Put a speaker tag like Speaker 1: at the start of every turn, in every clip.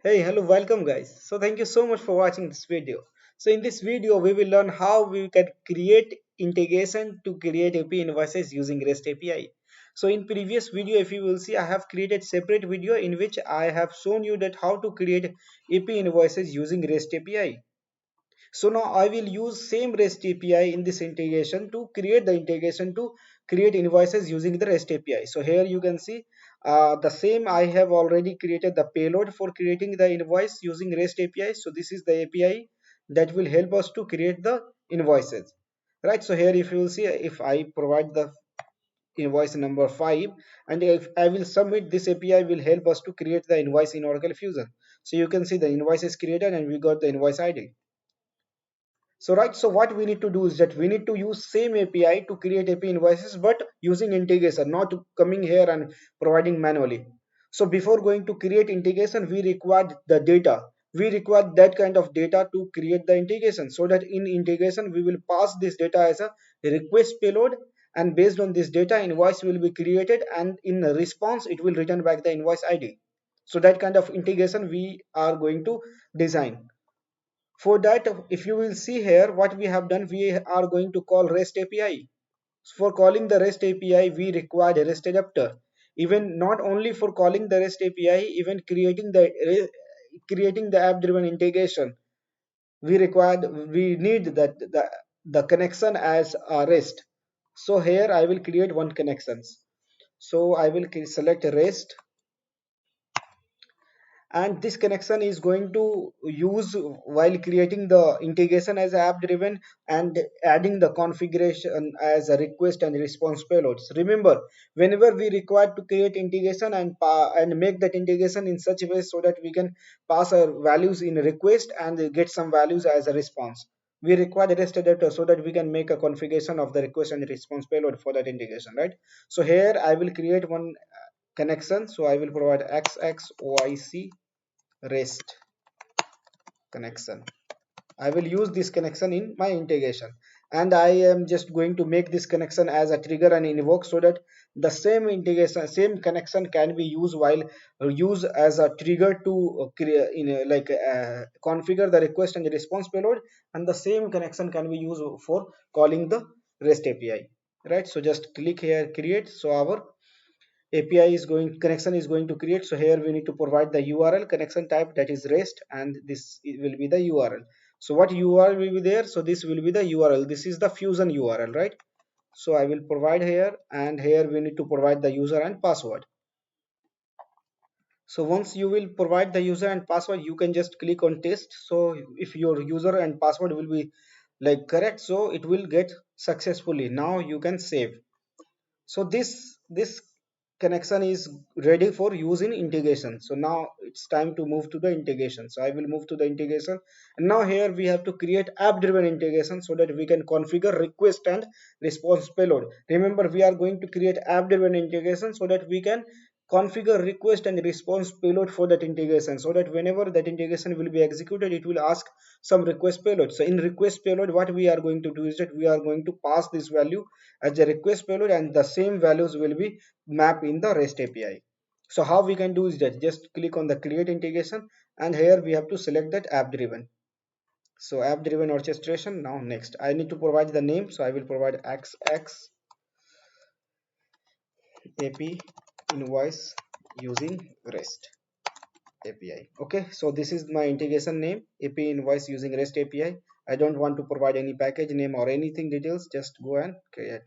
Speaker 1: Hey, hello, welcome guys. So thank you so much for watching this video. So in this video, we will learn how we can create integration to create AP invoices using REST API. So in previous video, if you will see, I have created separate video in which I have shown you that how to create AP invoices using REST API. So now I will use same REST API in this integration to create the integration to create invoices using the REST API. So here you can see the same I have already created the payload for creating the invoice using REST API. So this is the API that will help us to create the invoices. Right. So here if you will see, if I provide the invoice number 5 and if I will submit, this API will help us to create the invoice in Oracle Fusion. So you can see the invoice is created and we got the invoice ID. So what we need to do is that we need to use same API to create AP invoices, but using integration, not coming here and providing manually. So before going to create integration, we require the data. We require that kind of data to create the integration, so that in integration we will pass this data as a request payload, and based on this data, invoice will be created, and in response it will return back the invoice ID. So that kind of integration we are going to design. For that, if you will see here, what we have done, we are going to call REST API. For calling the REST API, we require a REST adapter. Even not only for calling the REST API, even creating the app-driven integration, we need that the connection as a REST. So here I will create one connections. So I will select REST, and this connection is going to use while creating the integration as app driven and adding the configuration as a request and response payloads. Remember, whenever we require to create integration and make that integration in such a way so that we can pass our values in request and get some values as a response, we require the REST adapter so that we can make a configuration of the request and response payload for that integration, right? So here I will create one connection. So I will provide XXOIC REST connection. I will use this connection in my integration, and I am just going to make this connection as a trigger and invoke so that the same integration, same connection can be used while use as a trigger to create configure the request and the response payload, and the same connection can be used for calling the REST API. Right. So just click here, create. So our API is going connection is going to create. So here we need to provide the URL connection type, that is REST, and this will be the URL. So what URL will be there? So this will be the URL. This is the Fusion URL, right? So I will provide here, and here we need to provide the user and password. So once you will provide the user and password, you can just click on test. So if your user and password will be like correct, so it will get successfully. Now you can save. So this connection is ready for use in integration. So now it's time to move to the integration. So I will move to the integration, and now here we have to create app driven integration so that we can configure request and response payload. Remember, we are going to create app driven integration so that we can configure request and response payload for that integration, so that whenever that integration will be executed, it will ask some request payload. So in request payload, what we are going to do is that we are going to pass this value as a request payload, and the same values will be mapped in the REST API. So how we can do is that just click on the create integration, and here we have to select that app driven. So app driven orchestration. Now next I need to provide the name. So I will provide XX AP invoice using REST API. Okay, so this is my integration name, AP invoice using REST API. I don't want to provide any package name or anything details, just go and create.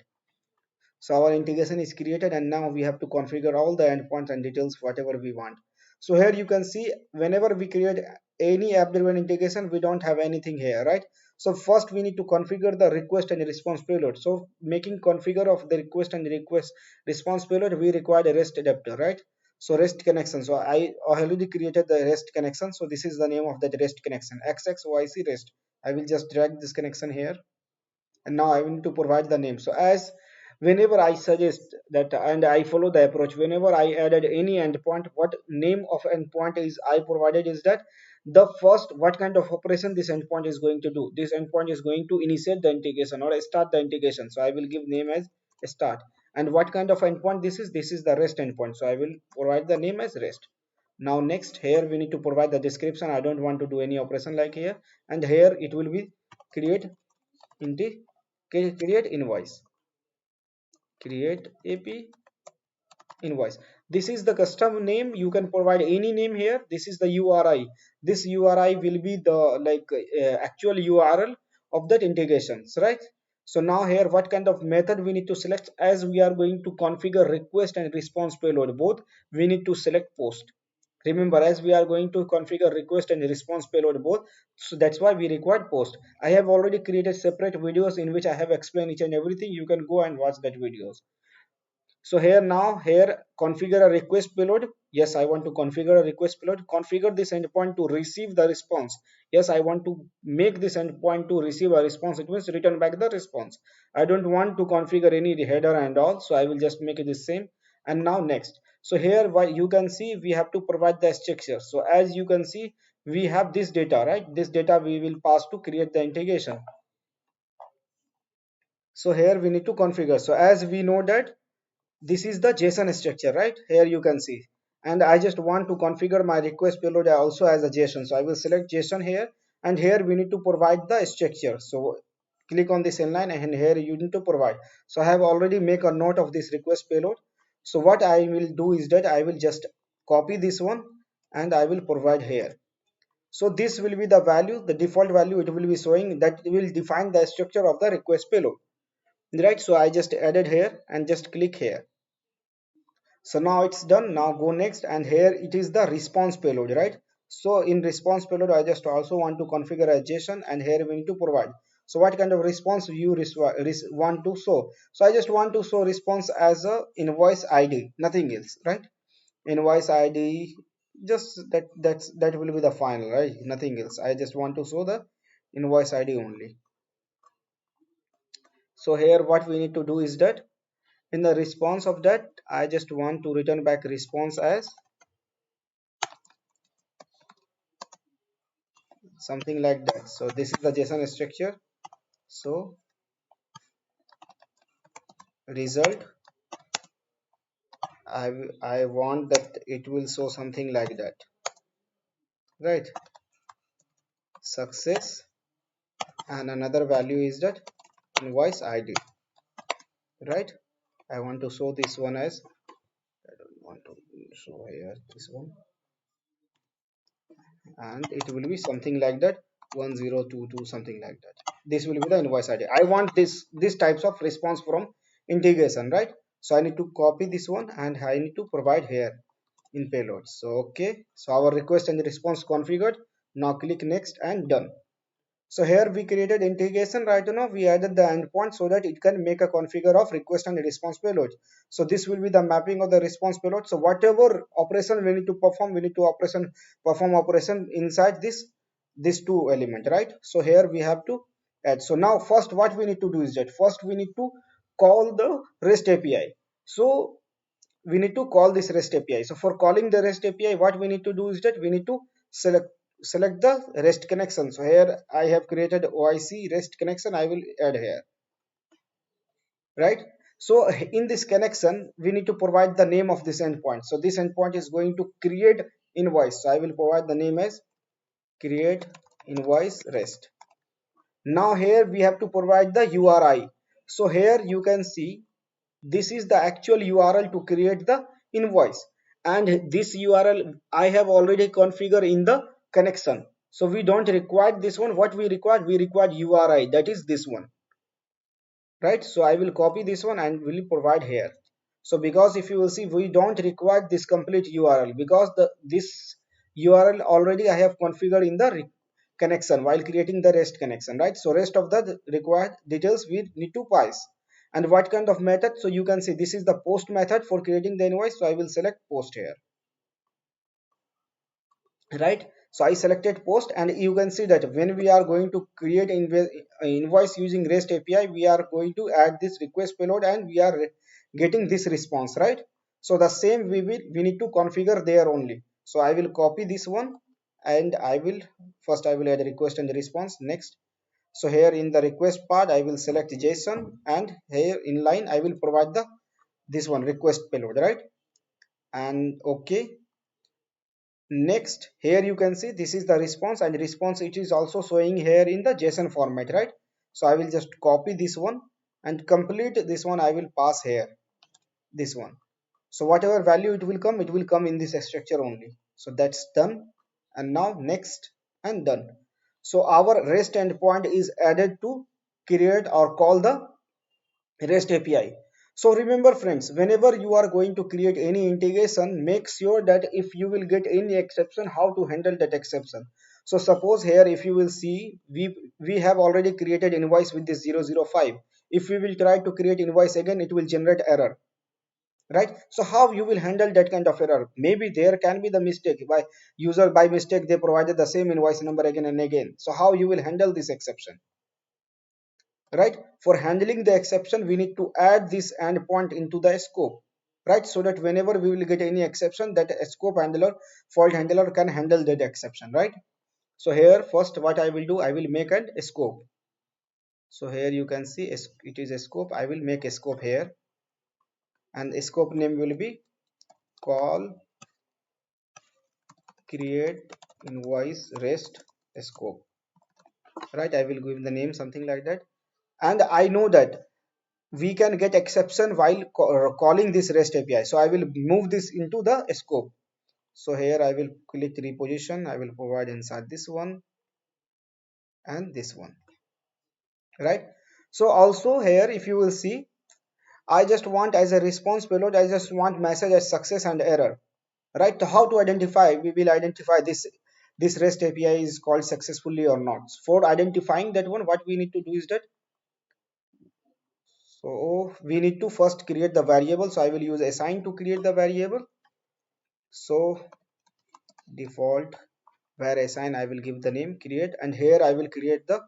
Speaker 1: So our integration is created, and now we have to configure all the endpoints and details whatever we want. So here you can see, whenever we create any app driven integration, we don't have anything here, right? So first we need to configure the request and response payload. So making configure of the request and request response payload, we require a REST adapter, right? So REST connection. So I already created the REST connection. So this is the name of that REST connection, XXYC REST. I will just drag this connection here, and now I need to provide the name. So as whenever I suggest that and I follow the approach, whenever I added any endpoint, what name of endpoint is I provided is that the first what kind of operation this endpoint is going to do. This endpoint is going to initiate the integration or start the integration. So I will give name as start. And what kind of endpoint this is? This is the REST endpoint. So I will provide the name as REST. Now next, here we need to provide the description. I don't want to do any operation like here, and here it will be create create invoice, create AP invoice. This is the custom name. You can provide any name here. This is the URI. This URI will be the actual URL of that integrations, right? So now here what kind of method we need to select, as we are going to configure request and response payload both, we need to select post. Remember, as we are going to configure request and response payload both, so that's why we required post. I have already created separate videos in which I have explained each and everything. You can go and watch that videos. So here now, here configure a request payload. Yes, I want to configure a request payload. Configure this endpoint to receive the response. Yes, I want to make this endpoint to receive a response. It means return back the response. I don't want to configure any header and all, so I will just make it the same. And now next. So here you can see we have to provide the structure. So as you can see, we have this data, right? This data we will pass to create the integration. So here we need to configure. So as we know that this is the JSON structure, right? Here you can see, and I just want to configure my request payload also as a JSON. So I will select JSON here, and here we need to provide the structure. So click on this inline, and here you need to provide. So I have already make a note of this request payload. So what I will do is that I will just copy this one and I will provide here. So this will be the value, the default value it will be showing, that will define the structure of the request payload, right? So I just added here and just click here. So now it's done. Now go next, and here it is the response payload, right? So in response payload, I just also want to configure a JSON, and here we need to provide. So what kind of response you want to show? So I just want to show response as a invoice ID, nothing else, right? Invoice ID, just that will be the final, right? Nothing else. I just want to show the invoice ID only. So here what we need to do is that in the response of that, I just want to return back response as something like that. So this is the JSON structure. So result, I want that it will show something like that, right? Success, and another value is that invoice ID, right? I want to show this one as, I don't want to show here this one, and it will be something like that, 1022, something like that. This will be the invoice ID. I want this types of response from integration, right? So I need to copy this one and I need to provide here in payload. So okay, so our request and response configured. Now click next and done. So here we created integration. Right now we added the endpoint so that it can make a configure of request and response payload. So this will be the mapping of the response payload. So whatever operation we need to perform, we need to perform operation inside this two element, right? So here we have to add. So now first what we need to do is that first we need to call the REST API. So we need to call this REST API. So for calling the REST API, what we need to do is that we need to select the REST connection. So here I have created OIC REST connection. I will add here, right? So in this connection, we need to provide the name of this endpoint. So this endpoint is going to create invoice. So I will provide the name as create invoice REST. Now here we have to provide the URI. So here you can see this is the actual URL to create the invoice, and this URL I have already configured in the connection. So we don't require this one. What we require URI, that is this one, right? So I will copy this one and will provide here. So because if you will see, we don't require this complete URL because this URL already I have configured in the connection while creating the REST connection, right? So rest of the required details we need to pass. And what kind of method? So you can see this is the post method for creating the invoice. So I will select post here, right? So I selected post, and you can see that when we are going to create invoice using REST API, we are going to add this request payload and we are getting this response, right? So the same we need to configure there only. So I will copy this one, and I will first I will add a request and the response next. So here in the request part I will select JSON, and here in line I will provide the this one request payload, right? And okay, Next, here you can see this is the response, and response it is also showing here in the JSON format, right? So I will just copy this one and complete this one. I will pass here this one. So whatever value it will come in this structure only. So that's done. And now next and done. So our REST endpoint is added to create or call the REST API. So remember friends, whenever you are going to create any integration, make sure that if you will get any exception, how to handle that exception. So suppose here if you will see, we have already created invoice with this 005. If we will try to create invoice again, it will generate error, right? So how you will handle that kind of error? Maybe there can be the mistake by user, by mistake they provided the same invoice number again and again. So how you will handle this exception, right? For handling the exception, we need to add this endpoint into the scope, right? So that whenever we will get any exception, that a scope handler, fault handler can handle that exception, right? So here first what I will do, I will make a scope. So here you can see it is a scope. I will make a scope here, and a scope name will be call create invoice rest scope, right? I will give the name something like that. And I know that we can get exception while calling this REST API. So I will move this into the scope. So here I will click reposition. I will provide inside this one and this one, right? So also here, if you will see, I just want as a response payload, I just want message as success and error, right? How to identify? We will identify this REST API is called successfully or not. For identifying that one, what we need to do is that, so we need to first create the variable. So I will use assign to create the variable. So default where assign, I will give the name create, and here I will create the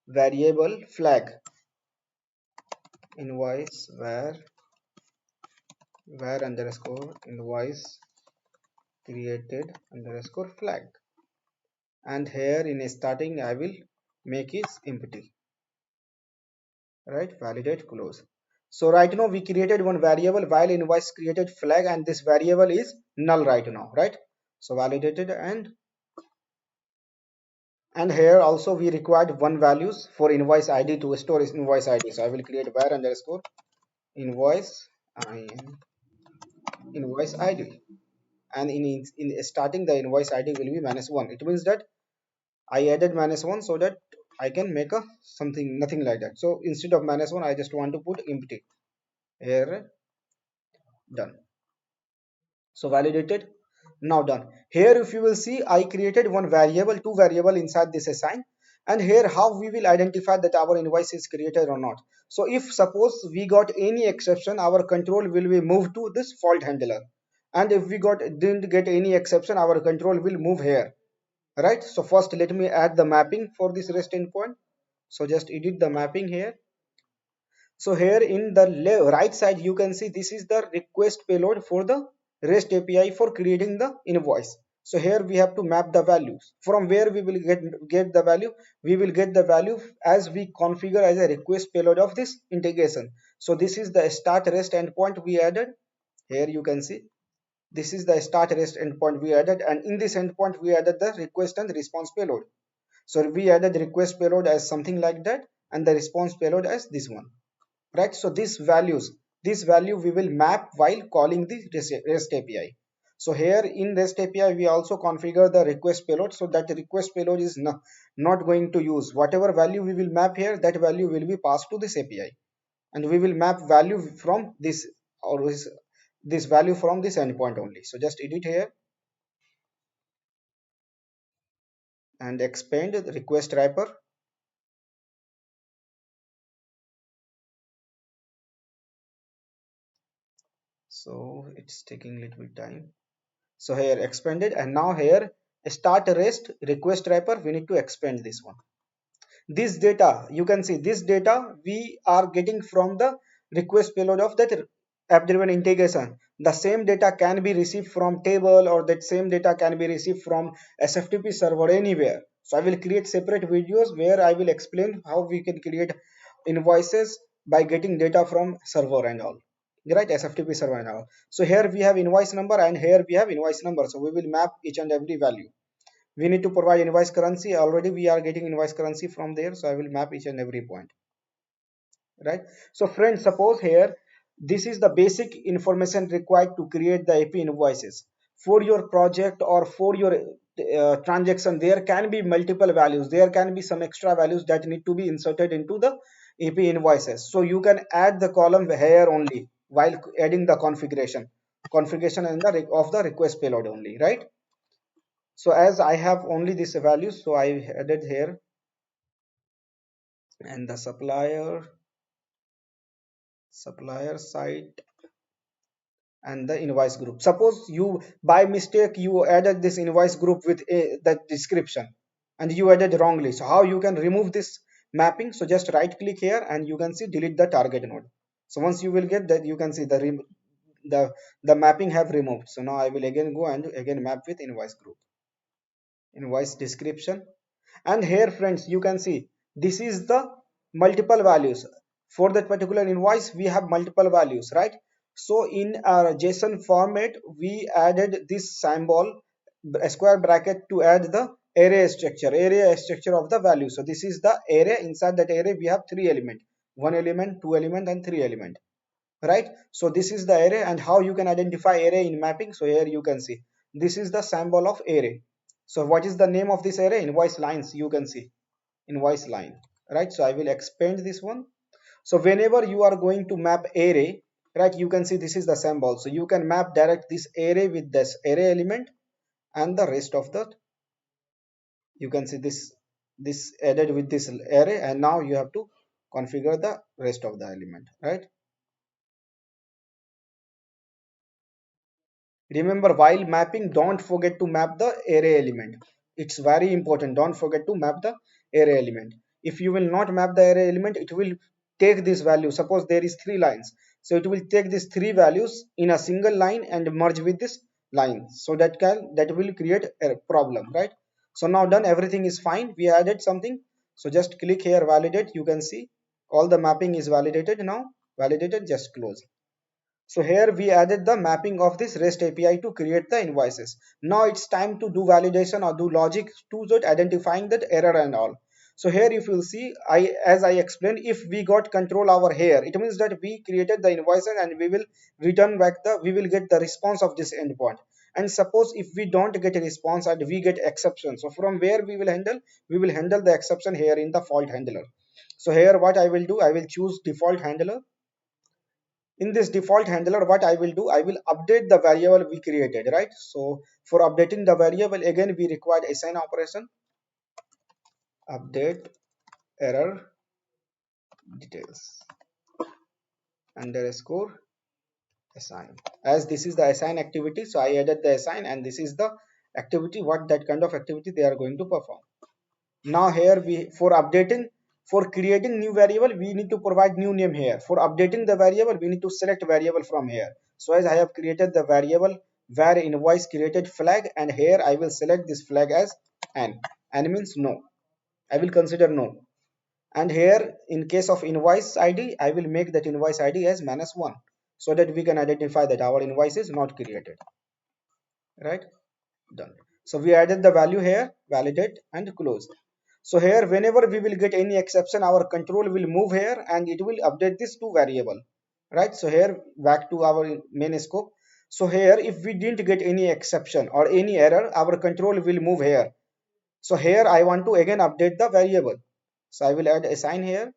Speaker 1: variable flag invoice where underscore invoice created underscore flag, and here in starting I will make it empty, right? Validate close. So right now we created one variable while invoice created flag, and this variable is null right now, right? So validated, and here also we required one values for invoice id to store is invoice id. So I will create var underscore invoice invoice id, and in starting the invoice id will be -1. It means that I added -1 so that I can make a something nothing like that. So instead of -1, I just want to put empty here. Done. So validated, now done. Here if you will see, I created one variable, two variable inside this assign, and here how we will identify that our invoice is created or not. So if suppose we got any exception, our control will be moved to this fault handler, and if we didn't get any exception, our control will move here, right? So first let me add the mapping for this REST endpoint. So just edit the mapping here. So here in the right side, you can see this is the request payload for the REST API for creating the invoice. So here we have to map the values. From where we will get the value? We will get the value as we configure as a request payload of this integration. So this is the start REST endpoint we added. Here you can see this is the start REST endpoint we added, and in this endpoint we added the request and response payload. So we added request payload as something like that, and the response payload as this one, right? So this value we will map while calling the REST API. So here in REST API we also configure the request payload, so that the request payload is not going to use whatever value we will map here. That value will be passed to this API, and we will map value from this, or this value from this endpoint only. So just edit here and expand the request wrapper. So it's taking a little bit time. So here expanded, and now here start rest request wrapper, we need to expand this one. This data, you can see this data we are getting from the request payload of that app driven integration. The same data can be received from table, or that same data can be received from SFTP server anywhere. So I will create separate videos where I will explain how we can create invoices by getting data from server and all. right? SFTP server and all. So here we have invoice number and here we have invoice number. So we will map each and every value. We need to provide invoice currency. Already we are getting invoice currency from there. So I will map each and every point, right? So friends, suppose here this is the basic information required to create the AP invoices for your project or for your transaction. There can be multiple values, there can be some extra values that need to be inserted into the AP invoices. So you can add the column here only while adding the configuration and the of the request payload only, right? So as I have only this value, so I added here, and the supplier site and the invoice group. Suppose you by mistake you added this invoice group with that description and you added wrongly. So how you can remove this mapping? So just right click here and you can see delete the target node. So once you will get that, you can see the mapping have removed. So now I will again go and again map with invoice group, invoice description. And here friends, you can see this is the multiple values for that particular invoice. We have multiple values, right? So in our JSON format we added this symbol, a square bracket, to add the area structure of the value. So this is the array. Inside that array we have three element, one element, two element and three element, right? So this is the array. And how you can identify array in mapping? So here you can see this is the symbol of array. So what is the name of this array? Invoice lines. You can see invoice line, right? So I will expand this one. So whenever you are going to map array, right, you can see this is the symbol. So you can map direct this array with this array element and the rest of the, you can see this added with this array, and now you have to configure the rest of the element, right? Remember, while mapping, don't forget to map the array element. It's very important. Don't forget to map the array element. If you will not map the array element, it will take this value. Suppose there is three lines. So it will take these three values in a single line and merge with this line. So that will create a problem, right? So now done, everything is fine. We added something. So just click here, validate. You can see all the mapping is validated now. Validated, just close. So here we added the mapping of this REST API to create the invoices. Now it's time to do validation or do logic to that, identifying that error and all. So here if you'll see, as I explained, if we got control over here, it means that we created the invoices and we will return back we will get the response of this endpoint. And suppose if we don't get a response and we get exception, so from where we will handle? We will handle the exception here in the fault handler. So here what I will do, I will choose default handler. In this default handler, what I will do, I will update the variable we created, right? So for updating the variable, again we require assign operation, update error details underscore assign. As this is the assign activity, so I added the assign, and this is the activity, what that kind of activity they are going to perform. Now here we, for updating, for creating new variable, we need to provide new name here. For updating the variable, we need to select variable from here. So as I have created the variable var invoice created flag, and here I will select this flag as n means no, I will consider no. And here in case of invoice id, I will make that invoice id as -1, so that we can identify that our invoice is not created, right? Done. So we added the value here, validate and close. So here whenever we will get any exception, our control will move here and it will update this to variable, right? So here back to our main scope. So here if we didn't get any exception or any error, our control will move here. So here I want to again update the variable. So I will add assign here,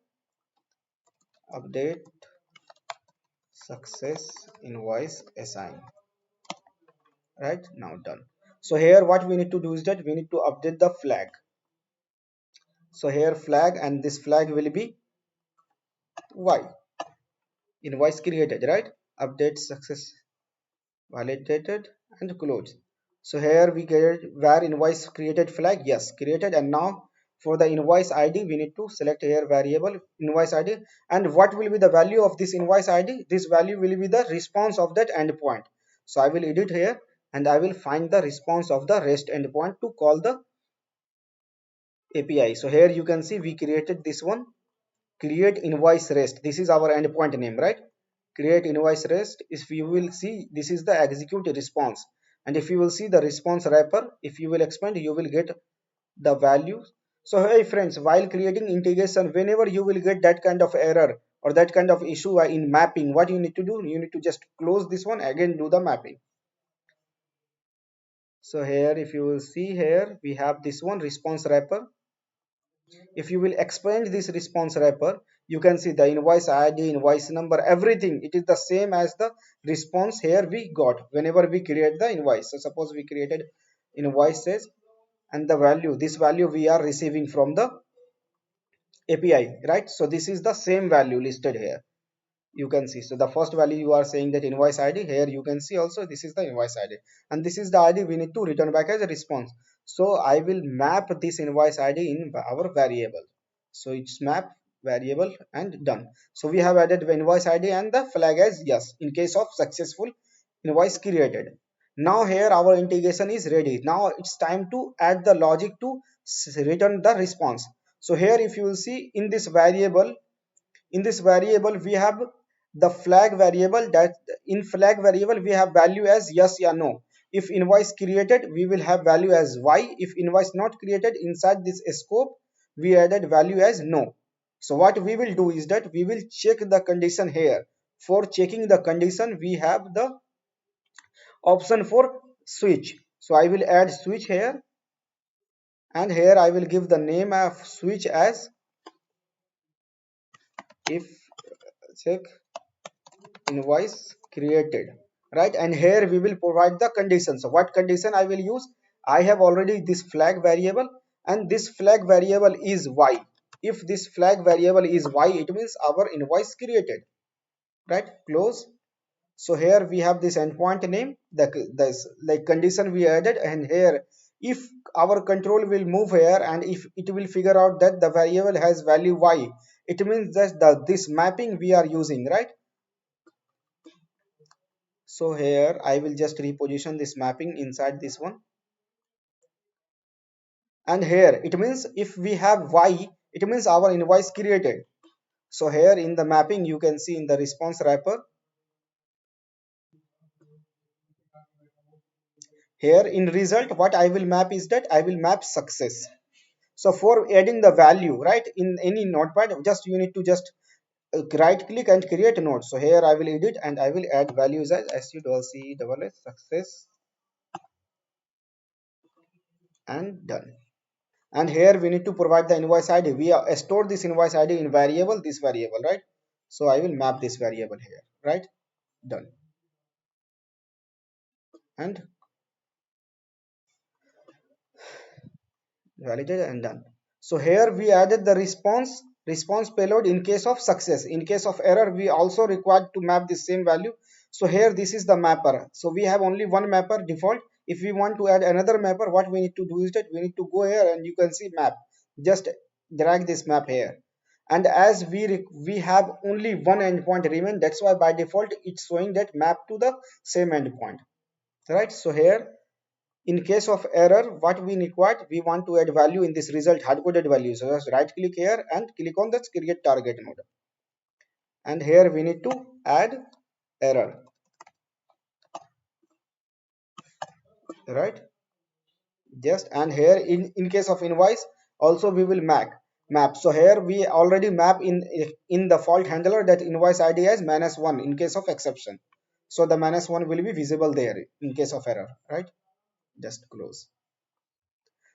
Speaker 1: update success invoice assign, right? Now done. So here what we need to do is that we need to update the flag. So here flag, and this flag will be y, invoice created, right? Update success, validated and closed. So here we get where invoice created flag, yes, created. And now for the invoice id, we need to select here variable invoice id. And what will be the value of this invoice id? This value will be the response of that endpoint. So I will edit here and I will find the response of the REST endpoint to call the API. So here you can see we created this one, create invoice REST. This is our endpoint name, right? create invoice rest, if you will see, this is the execute response. And if you will see the response wrapper, if you will expand, you will get the value. So hey friends, while creating integration, whenever you will get that kind of error or that kind of issue in mapping, what you need to do, you need to just close this one, again do the mapping. So here, if you will see here, we have this one response wrapper. If you will expand this response wrapper, you can see the invoice id, invoice number, everything, it is the same as the response here we got whenever we create the invoice. So suppose we created invoices, and the value, this value we are receiving from the API, right? So this is the same value listed here, you can see. So the first value you are saying that invoice id, here you can see also this is the invoice id, and this is the id we need to return back as a response. So I will map this invoice id in our variable. So it's map variable and done. So we have added the invoice id and the flag as yes in case of successful invoice created. Now here our integration is ready. Now it's time to add the logic to return the response. So here if you will see, in this variable we have the flag variable, that in flag variable we have value as yes or no. If invoice created, we will have value as y. If invoice not created, inside this scope we added value as no. So what we will do is that we will check the condition here. For checking the condition, we have the option for switch. So I will add switch here, and here I will give the name of switch as if check invoice created, right? And here we will provide the condition. So what condition I will use? I have already this flag variable, and this flag variable is y. If this flag variable is y, it means our invoice created, right? Close. So here we have this endpoint name, this like condition we added, and here if our control will move here and if it will figure out that the variable has value y, it means that this mapping we are using, right? So here I will just reposition this mapping inside this one, and here it means if we have y, it means our invoice created. So here in the mapping you can see in the response wrapper, here in result what I will map is that I will map success. So for adding the value, right, in any notepad, just you need to just right click and create a node. So here I will edit and I will add values as SUCCS success, and done. And here we need to provide the invoice id. We are store this invoice id in variable, this variable, right? So I will map this variable here, right? Done. And validated and done. So here we added the response payload in case of success. In case of error, we also required to map the same value. So here this is the mapper. So we have only one mapper default. If we want to add another mapper, what we need to do is that we need to go here and you can see map. Just drag this map here. And as we have only one endpoint remain, that's why by default it's showing that map to the same endpoint, right? So here in case of error, what we required, we want to add value in this result hard-coded value. So just right click here and click on the create target node, and here we need to add error, right? Just, and here in case of invoice also we will map. So here we already map in the fault handler that invoice id as -1 in case of exception. So the -1 will be visible there in case of error, right? Just close.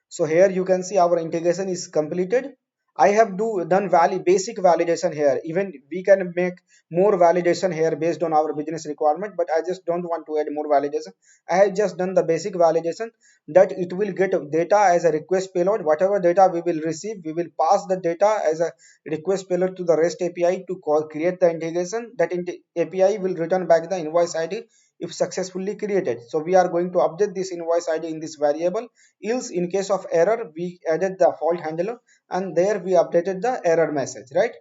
Speaker 1: So here you can see our integration is completed. I have done basic validation here. Even we can make more validation here based on our business requirement, but I just don't want to add more validation. I have just done the basic validation that it will get data as a request payload. Whatever data we will receive, we will pass the data as a request payload to the REST API to create the integration. That API will return back the invoice ID if successfully created. So we are going to update this invoice ID in this variable. Else in case of error, we added the fault handler and there we updated the error message, right?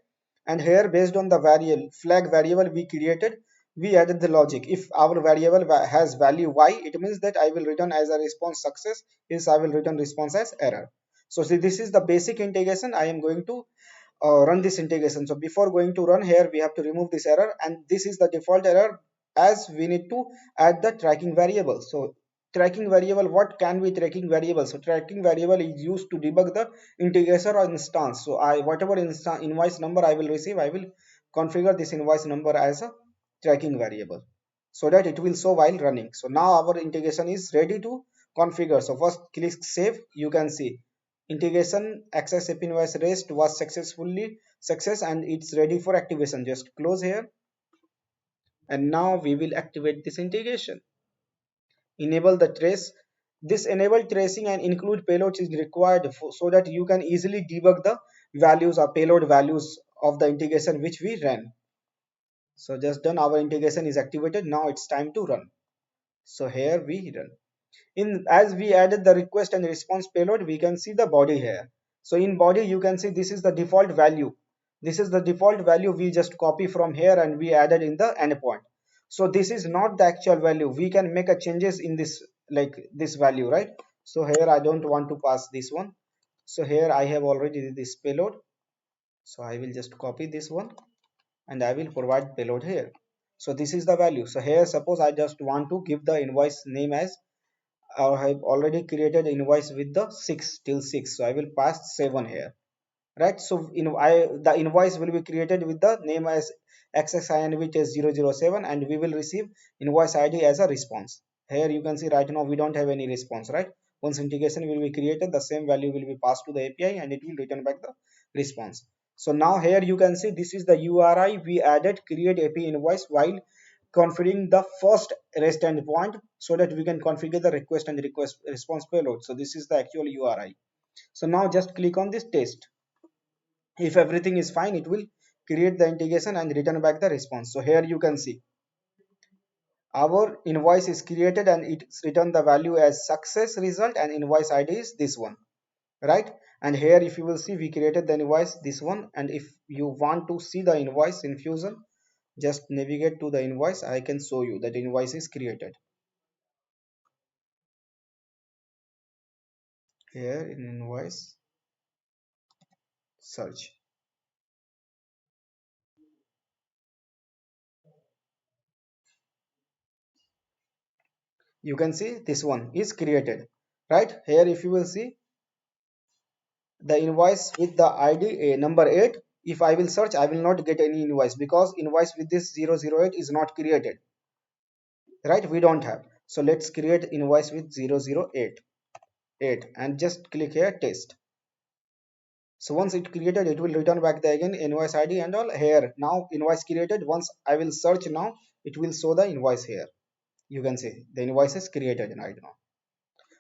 Speaker 1: And here based on the variable flag variable we created, we added the logic. If our variable has value y, it means that I will return as a response success, else I will return response as error. So see, this is the basic integration I am going to run this integration. So before going to run here, we have to remove this error, and this is the default error, as we need to add the tracking variable. So tracking variable, what can be tracking variable? So tracking variable is used to debug the integration or instance. So I, whatever invoice number I will receive, I will configure this invoice number as a tracking variable, so that it will show while running. So now our integration is ready to configure. So first click save. You can see integration access AP invoice rest was success, and it's ready for activation. Just close here, and now we will activate this integration. Enable the trace. This enable tracing and include payloads is required so that you can easily debug the values or payload values of the integration which we ran. So just done, our integration is activated. Now it's time to run. So here we run. In as we added the request and response payload, we can see the body here. So in body, you can see this is the default value. This is the default value we just copy from here and we added in the endpoint. So this is not the actual value. We can make a changes in this, like this value, right? So here I don't want to pass this one. So here I have already this payload. So I will just copy this one and I will provide payload here. So this is the value. So here suppose I just want to give the invoice name as, I have already created invoice with the 6 till 6, so I will pass 7 here, right? So the invoice will be created with the name as XXINV test 007, and we will receive invoice ID as a response. Here you can see right now we don't have any response, right? Once integration will be created, the same value will be passed to the API and it will return back the response. So now here you can see this is the URI we added create AP invoice while configuring the first REST endpoint, so that we can configure the request and request response payload. So this is the actual URI. So now just click on this test. If everything is fine, it will create the integration and return back the response. So here you can see our invoice is created and it's returned the value as success result, and invoice ID is this one, right? And here if you will see, we created the invoice this one, and if you want to see the invoice in Fusion, just navigate to the invoice. I can show you that invoice is created here in invoice search. You can see this one is created, right? Here if you will see the invoice with the ID number 8, if I will search, I will not get any invoice because invoice with this 008 is not created, right? We don't have. So let's create invoice with 008 and just click here test. So once it created, it will return back the again invoice ID and all. Here now invoice created. Once I will search now, it will show the invoice here. You can see the invoice is created right now.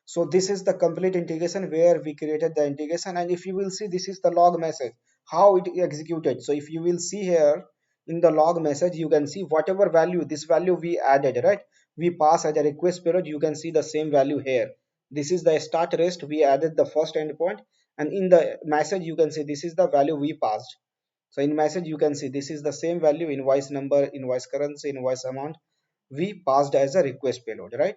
Speaker 1: So this is the complete integration where we created the integration, and if you will see, this is the log message how it executed. So if you will see here in the log message, you can see whatever value, this value we added, right? We pass as a request period. You can see the same value here. This is the start rest, we added the first endpoint, and in the message you can see this is the value we passed. So in message you can see this is the same value, invoice number, invoice currency, invoice amount we passed as a request payload, right?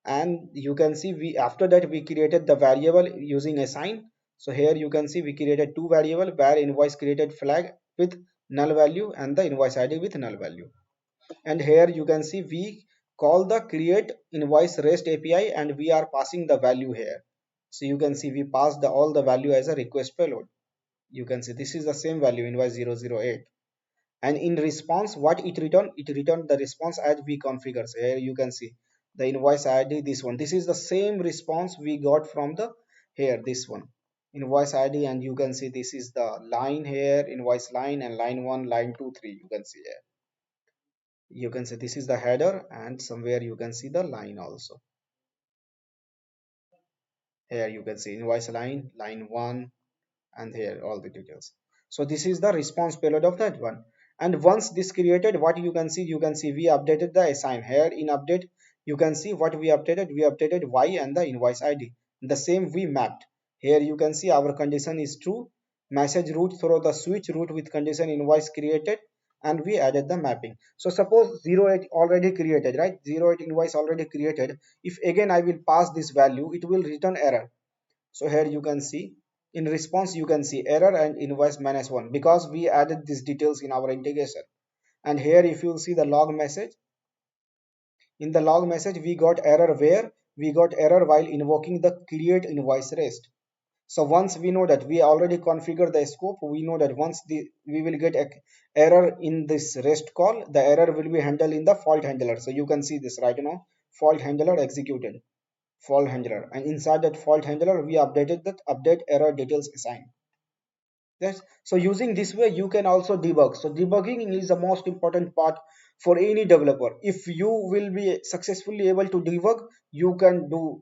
Speaker 1: And you can see we after that we created the variable using assign. So here you can see we created two variable where invoice created flag with null value and the invoice ID with null value. And here you can see we call the create invoice rest API and we are passing the value here. So you can see we pass the all the value as a request payload. You can see this is the same value invoice 008, and in response what it returned the response as we configure. So here you can see the invoice ID, this one, this is the same response we got from the here this one invoice ID, and you can see this is the line here, invoice line, and line 1, line 2, 3. You can see here, you can see this is the header, and somewhere you can see the line also. Here you can see invoice line, line 1, and here all the details. So this is the response payload of that one. And once this created, what you can see, we updated the assign. Here in update you can see what we updated y and the invoice ID, the same we mapped. Here you can see our condition is true, message route through the switch route with condition invoice created, and we added the mapping. So suppose 08 already created, right? 08 invoice already created. If again I will pass this value, it will return error. So here you can see In response, you can see error and invoice minus one because we added these details in our integration. And here, if you see the log message, in the log message, we got error where we got error while invoking the create invoice rest. So once we know that we already configured the scope, we know that once we will get a error in this rest call, the error will be handled in the fault handler. So you can see this right now, fault handler executed, fault handler, and inside that fault handler, we updated that update error details assigned. Yes. So using this way, you can also debug. So debugging is the most important part for any developer. If you will be successfully able to debug, you can do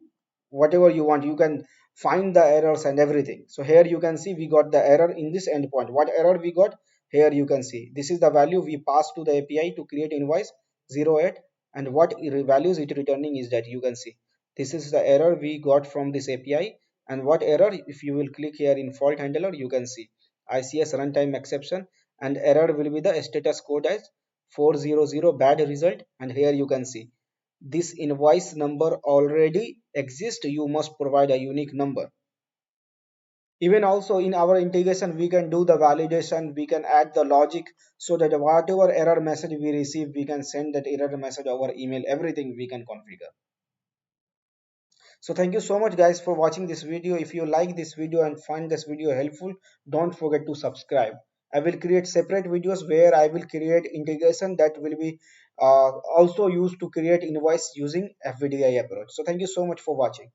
Speaker 1: whatever you want. You can find the errors and everything. So here you can see we got the error in this endpoint. What error we got? Here you can see this is the value we passed to the API to create invoice 08, and what values it returning is that you can see this is the error we got from this API. And what error, if you will click here in fault handler, you can see ICS runtime exception, and error will be the status code as 400 bad result. And here you can see this invoice number already exists, you must provide a unique number. Even also in our integration, we can do the validation, we can add the logic, so that whatever error message we receive, we can send that error message over email, everything we can configure. So thank you so much guys for watching this video. If you like this video and find this video helpful, don't forget to subscribe. I will create separate videos where I will create integration that will be also used to create invoice using FBDI approach. So thank you so much for watching.